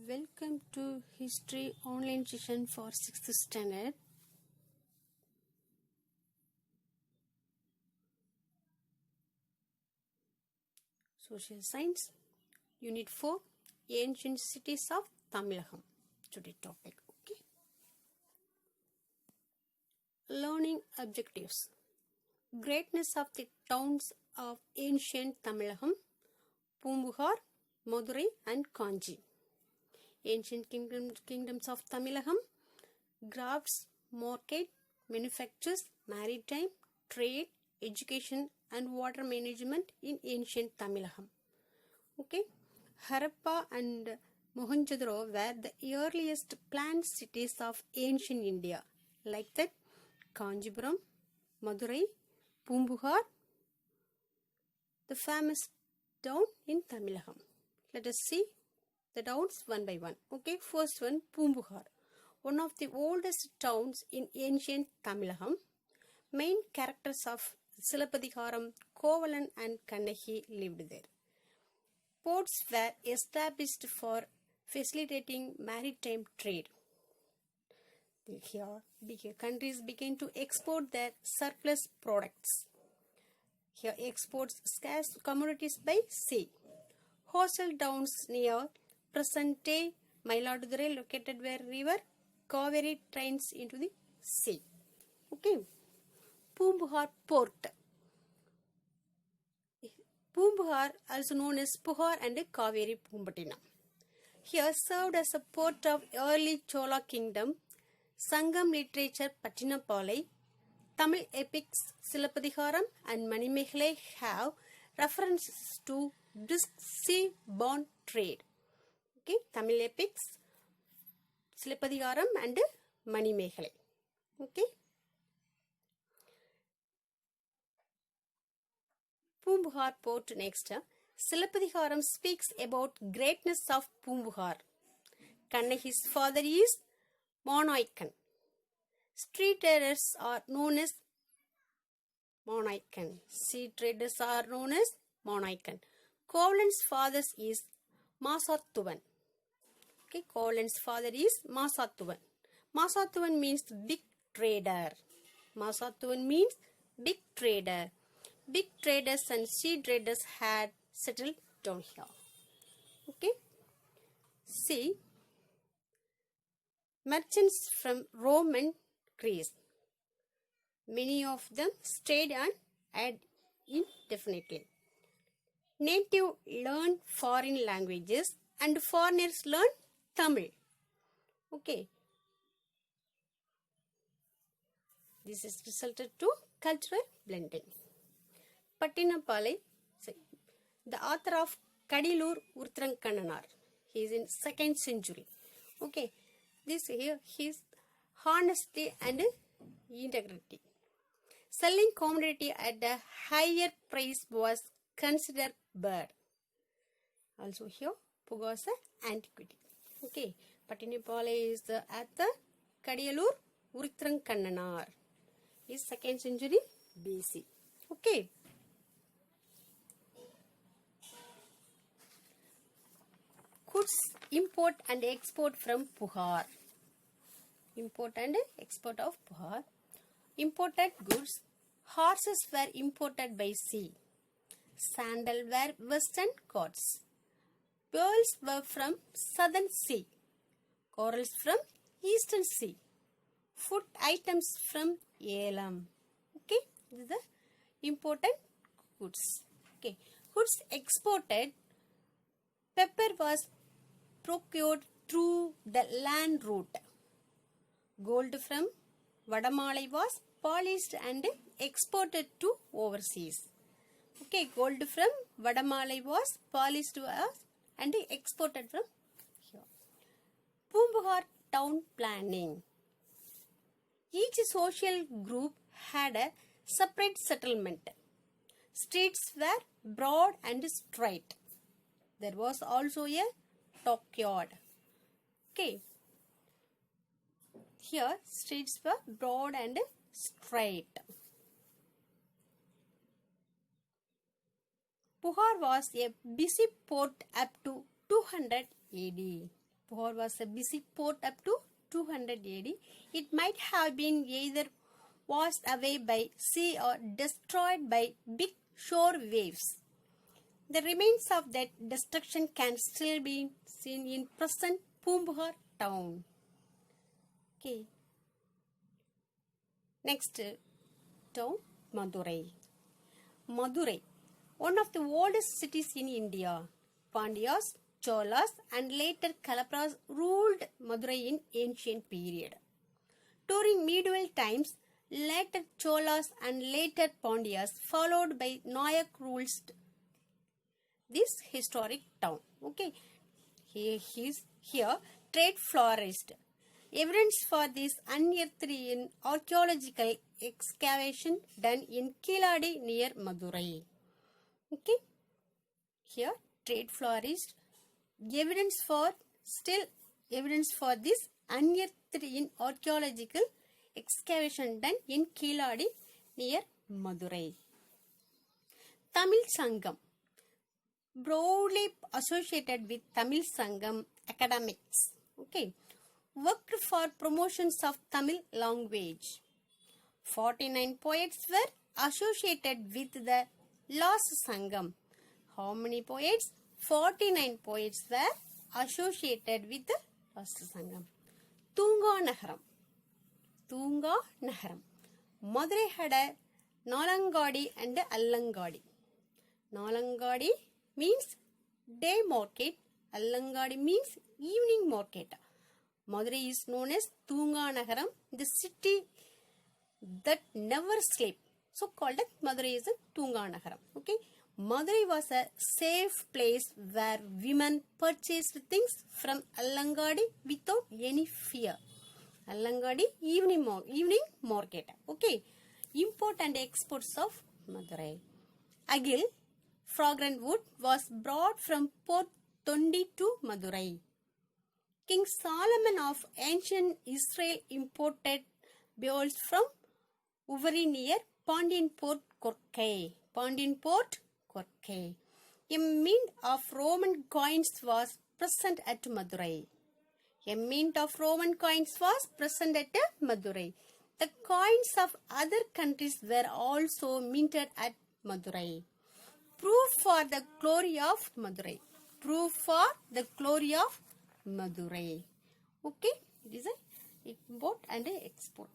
Welcome to History Online Session for 6th Standard. Social Science, Unit 4, Ancient Cities of Tamilakam. Today topic, okay? Learning Objectives. Greatness of the towns of ancient Tamilakam, Pumbuhar, Madurai and Kanchi. Ancient kingdoms of Tamilakam, crafts, market, manufactures, maritime, trade, education and water management in ancient Tamilakam. Okay, Harappa and Mohenjo-daro were the earliest planned cities of ancient India, like that Kanchipuram, Madurai, Pumbuhar, the famous town in Tamilakam. Let us see the towns one by one. Okay, first one, Pumbuhar, one of the oldest towns in ancient Tamilakam. Main characters of Silappatikaram, Kovalan and Kannaki lived there. Ports were established for facilitating maritime trade. Here, countries began to export their surplus products. Here, exports scarce commodities by sea. Coastal towns near present-day Mayiladuthurai located where river Kaveri drains into the sea. Okay. Pumbuhar Port. Pumbuhar, also known as Puhar and Kaveri Pumbatinam. Here served as a port of early Chola kingdom. Sangam literature Pattinapalai, Tamil epics Silappatikaram and Manimekalai have references to brisk sea-borne trade. Okay, Tamil epics Silappatikaram and Manimekalai. Okay. Pumbuhar port next. Silappatikaram speaks about greatness of Pumbuhar. Kannaki's father is Monaikan. Street traders are known as Monaikan. Sea traders are known as Monaikan. Kovalan's father is Masathuvan. Okay, Kovalan's father is Masathuvan. Masathuvan means big trader. Masathuvan means big trader. Big traders and sea traders had settled down here. Okay. See, merchants from Rome and Greece. Many of them stayed and add indefinitely. Native learn foreign languages and foreigners learn Tamil. Okay. This is resulted to cultural blending. Pattinapalai, the author of Kadilur Urtrankannanar. He is in 2nd century. Okay. This here, his honesty and integrity. Selling commodity at a higher price was considered bad. Also here, Pugasa antiquity. Okay. Pattinapalai is the author Kadilur Urtrankannanar. Is 2nd century BC. Okay. Goods import and export from Puhar. Import and export of Puhar. Imported goods. Horses were imported by sea. Sandal were western Ghats. Pearls were from southern sea. Corals from eastern sea. Food items from Elam. Okay, this is the imported goods. Okay, goods exported. Pepper was procured through the land route. Gold from Vadamalai was polished and exported to overseas. Okay, gold from Vadamalai was polished and exported from here. Pumbuhar town planning. Each social group had a separate settlement. Streets were broad and straight. There was also a dockyard. Okay. Here, streets were broad and straight. Puhar was a busy port up to 200 AD. Puhar was a busy port up to 200 AD. It might have been either washed away by sea or destroyed by big shore waves. The remains of that destruction can still be seen in present Poompuhar town. Okay. Next town, Madurai. Madurai, one of the oldest cities in India. Pandyas, Cholas and later Kalapras ruled Madurai in ancient period. During medieval times, later Cholas and later Pandyas followed by Nayak rules this historic town. Okay, here trade flourished. Evidence for this unearthed in archaeological excavation done in Kiladi near Madurai. Okay, here trade flourished. Evidence for this unearthed in archaeological excavation done in Kiladi near Madurai. Tamil Sangam, broadly associated with Tamil Sangam academics. Okay, worked for promotions of Tamil language. 49 poets were associated with the Last Sangam. How many poets? 49 poets were associated with the Last Sangam. Tunga Nagaram. Madurai had a Nalangadi and a Allangadi. Nalangadi means day market. Allangadi means evening market. Madurai is known as Tunga Nagaram, the city that never sleeps. So called Madurai is a Tunga Nagaram. Okay. Madurai was a safe place where women purchased things from Allangadi without any fear. Allangadi evening market. Okay. Import and exports of Madurai. Agil, fragrant wood, was brought from Port Tondi to Madurai. King Solomon of ancient Israel imported bowls from Uveri near Pandian Port Korkai. A mint of Roman coins was present at Madurai. The coins of other countries were also minted at Madurai. Proof for the glory of Madurai. Okay, it is a import and a export.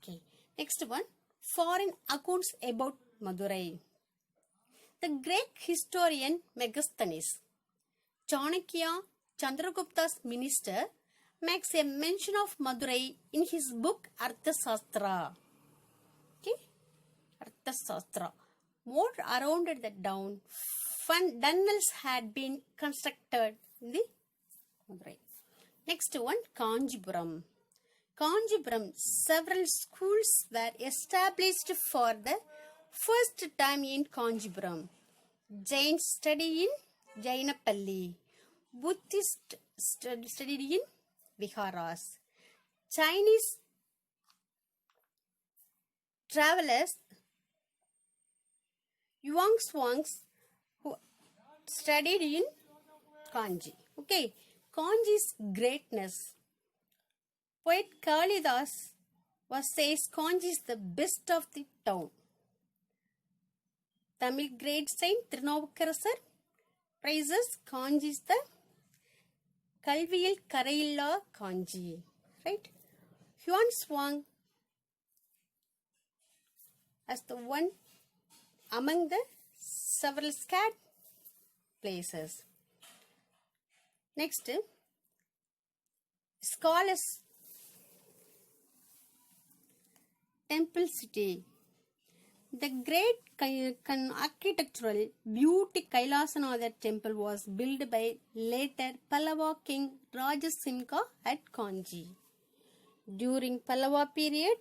Okay, next one, foreign accounts about Madurai. The Greek historian Megasthenes, Chanakya, Chandragupta's minister, makes a mention of Madurai in his book Arthashastra. Okay, Arthashastra. More around the town, tunnels had been constructed in the Madurai. Next one, Kanjipuram. Several schools were established for the first time in Kanjipuram. Jains studied in Jainapalli. Buddhists studied in Viharas. Chinese travelers, Yuanswangs, who studied in Kanji. Okay, Kanji's greatness. Poet Kalidas says Kanji is the best of the town. Tamil great saint Tirunavukarasar praises Kanji is the Kalviyil Karayilla Kanji. Right? Yuanswang as the one among the several scattered places. Next, scholars. Temple city. The great architectural beauty Kailasanatha temple was built by later Pallava king Rajasimha at Kanji. During Pallava period,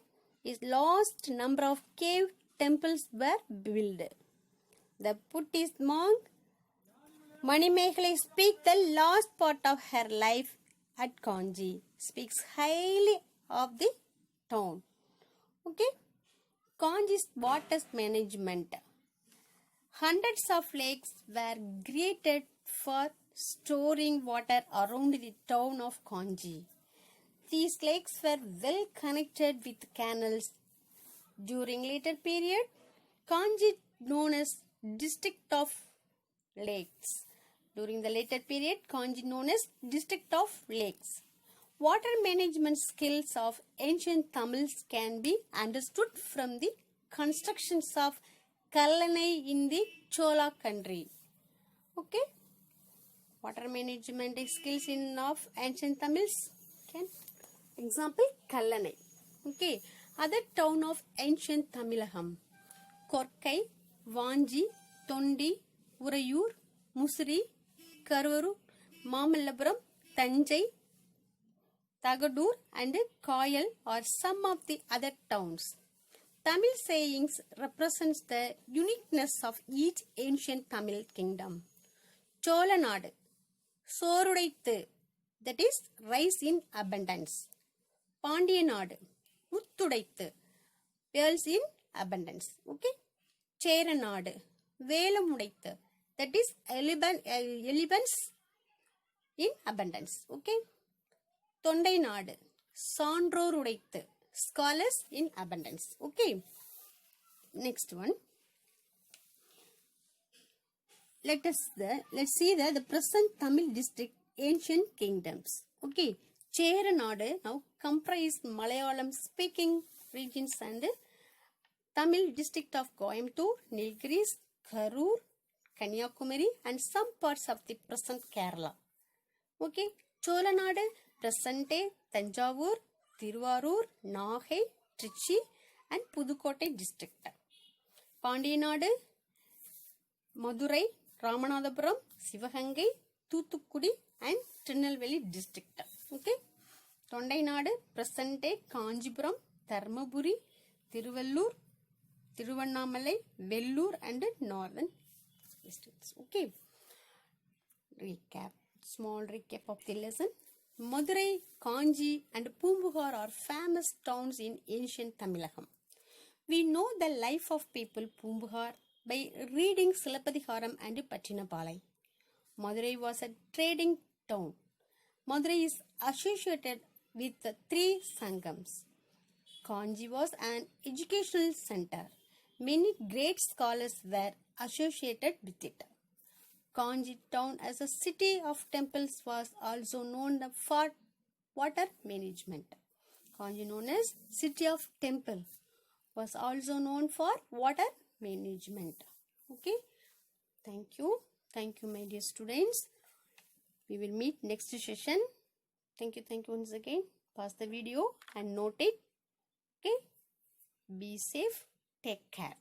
a large number of cave temples were built. The Buddhist monk Manimekalai speaks the last part of her life at Kanji, speaks highly of the town. Okay, Kanji's water management. Hundreds of lakes were created for storing water around the town of Kanji. These lakes were well connected with canals. During later period, Kanji known as district of lakes. During the later period, Kanji known as district of lakes. Water management skills of ancient Tamils can be understood from the constructions of Kallanai in the Chola country. Okay. Water management skills in of ancient Tamils. Can example Kallanai. Okay. Other town of ancient Tamilaham. Korkai, Vanji, Tondi, Urayur, Musiri, Karvaru, Mamallapuram, Tanjai, Tagadur and Koyal are some of the other towns. Tamil sayings represents the uniqueness of each ancient Tamil kingdom. Cholanadu, Sorudaithu, that is rice in abundance. Pandiyanadu, Muttudaithu, pearls in abundance. Okay. Cheranadu, Velamudaithu, that is elephants in abundance. Okay. Tondai Nadu, Sandrorudaithu, scholars in abundance. Okay. Next one. Let's see the present Tamil district ancient kingdoms. Okay. Cheranadu now comprise Malayalam speaking regions and Tamil district of Coimbatore, Nilgiris, Karur, Kanyakumari and some parts of the present Kerala. Okay. Cholanadu, present day Tanjavur, Tiruvarur, Nagai, Trichy and Pudukkottai district. Pandiyanadu, Madurai, Ramanathapuram, Sivagangai, Thoothukudi and Tirunelveli district. Okay. Tondai Nadu, present day Kanjipuram, Dharmaburi, Tiruvallur, Tiruvannamalai, Vellur and northern districts. Okay. Small recap of the lesson. Madurai, Kanji and Poompuhar are famous towns in ancient Tamilakam. We know the life of people Poompuhar by reading Silappatikaram and Pattinapalai. Madurai was a trading town. Madurai is associated with the three Sangams. Kanji was an educational center. Many great scholars were associated with it. Kanji town as a city of temples was also known for water management. Kanji known as city of temple was also known for water management. Okay. Thank you. Thank you, my dear students. We will meet next session. Thank you once again. Pause the video and note it. Okay. Be safe. Take care.